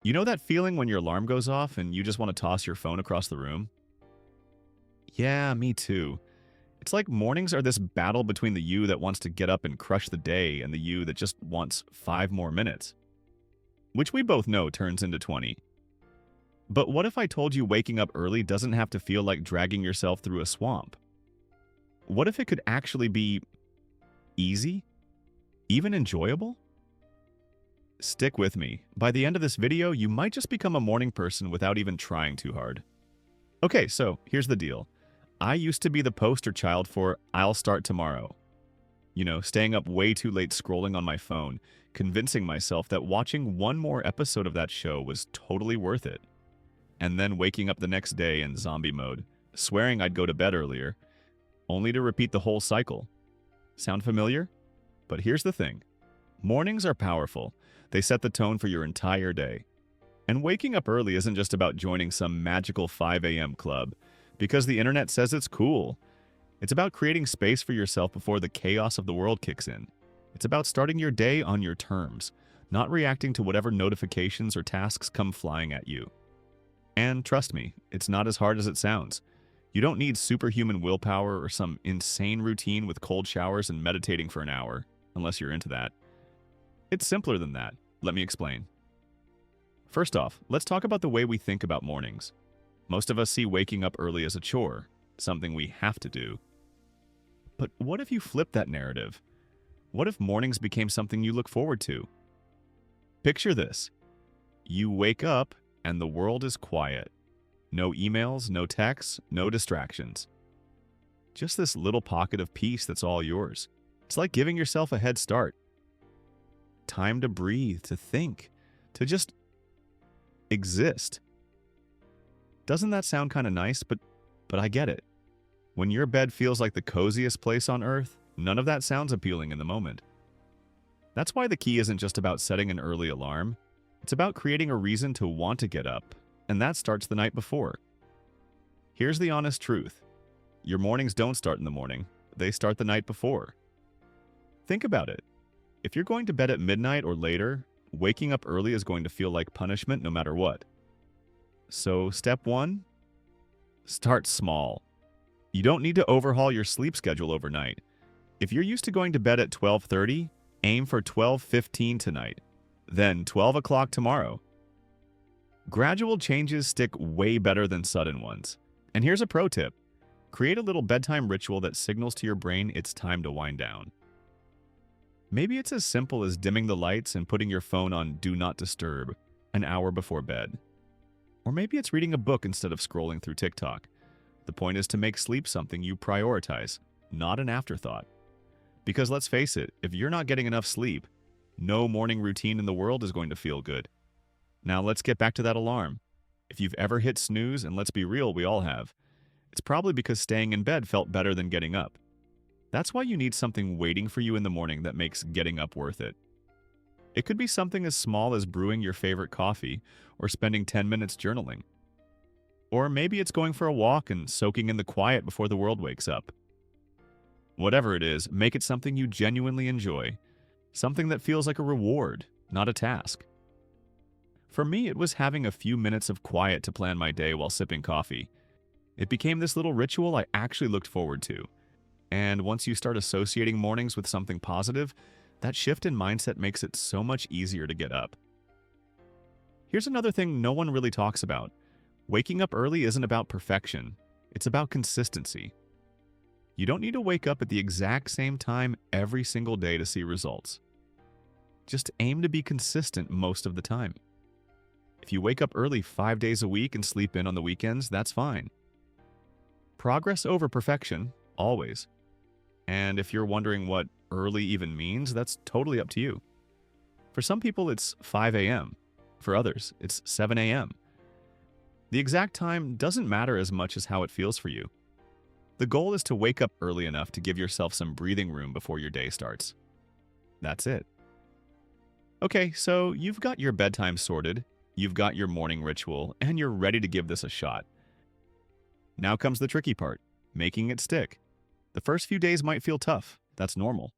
You know that feeling when your alarm goes off and you just want to toss your phone across the room? Yeah, me too. It's like mornings are this battle between the you that wants to get up and crush the day and the you that just wants 5 more minutes, which we both know turns into 20. But what if I told you waking up early doesn't have to feel like dragging yourself through a swamp? What if it could actually be easy? Even enjoyable? Stick with me. By the end of this video, you might just become a morning person without even trying too hard. Okay, so here's the deal. I used to be the poster child for "I'll start tomorrow." Staying up way too late scrolling on my phone, convincing myself that watching one more episode of that show was totally worth it. And then waking up the next day in zombie mode, swearing I'd go to bed earlier, only to repeat the whole cycle. Sound familiar? But here's the thing. Mornings are powerful. They set the tone for your entire day. And waking up early isn't just about joining some magical 5 a.m. club, because the internet says it's cool. It's about creating space for yourself before the chaos of the world kicks in. It's about starting your day on your terms, not reacting to whatever notifications or tasks come flying at you. And trust me, it's not as hard as it sounds. You don't need superhuman willpower or some insane routine with cold showers and meditating for an hour, unless you're into that. It's simpler than that. Let me explain. First off, let's talk about the way we think about mornings. Most of us see waking up early as a chore, something we have to do. But what if you flip that narrative? What if mornings became something you look forward to? Picture this. You wake up and the world is quiet. No emails, no texts, no distractions. Just this little pocket of peace that's all yours. It's like giving yourself a head start. Time to breathe, to think, to just exist. Doesn't that sound kind of nice? But I get it. When your bed feels like the coziest place on earth, none of that sounds appealing in the moment. That's why the key isn't just about setting an early alarm. It's about creating a reason to want to get up, and that starts the night before. Here's the honest truth. Your mornings don't start in the morning. They start the night before. Think about it. If you're going to bed at midnight or later, waking up early is going to feel like punishment no matter what. So, step 1? Start small. You don't need to overhaul your sleep schedule overnight. If you're used to going to bed at 12:30, aim for 12:15 tonight, then 12 o'clock tomorrow. Gradual changes stick way better than sudden ones. And here's a pro tip. Create a little bedtime ritual that signals to your brain it's time to wind down. Maybe it's as simple as dimming the lights and putting your phone on Do Not Disturb an hour before bed. Or maybe it's reading a book instead of scrolling through TikTok. The point is to make sleep something you prioritize, not an afterthought. Because let's face it, if you're not getting enough sleep, no morning routine in the world is going to feel good. Now let's get back to that alarm. If you've ever hit snooze, and let's be real, we all have, it's probably because staying in bed felt better than getting up. That's why you need something waiting for you in the morning that makes getting up worth it. It could be something as small as brewing your favorite coffee or spending 10 minutes journaling. Or maybe it's going for a walk and soaking in the quiet before the world wakes up. Whatever it is, make it something you genuinely enjoy. Something that feels like a reward, not a task. For me, it was having a few minutes of quiet to plan my day while sipping coffee. It became this little ritual I actually looked forward to. And once you start associating mornings with something positive, that shift in mindset makes it so much easier to get up. Here's another thing no one really talks about. Waking up early isn't about perfection. It's about consistency. You don't need to wake up at the exact same time every single day to see results. Just aim to be consistent most of the time. If you wake up early 5 days a week and sleep in on the weekends, that's fine. Progress over perfection, always. And if you're wondering what early even means, that's totally up to you. For some people, it's 5 a.m. For others, it's 7 a.m. The exact time doesn't matter as much as how it feels for you. The goal is to wake up early enough to give yourself some breathing room before your day starts. That's it. Okay, so you've got your bedtime sorted, you've got your morning ritual, and you're ready to give this a shot. Now comes the tricky part, making it stick. The first few days might feel tough. That's normal.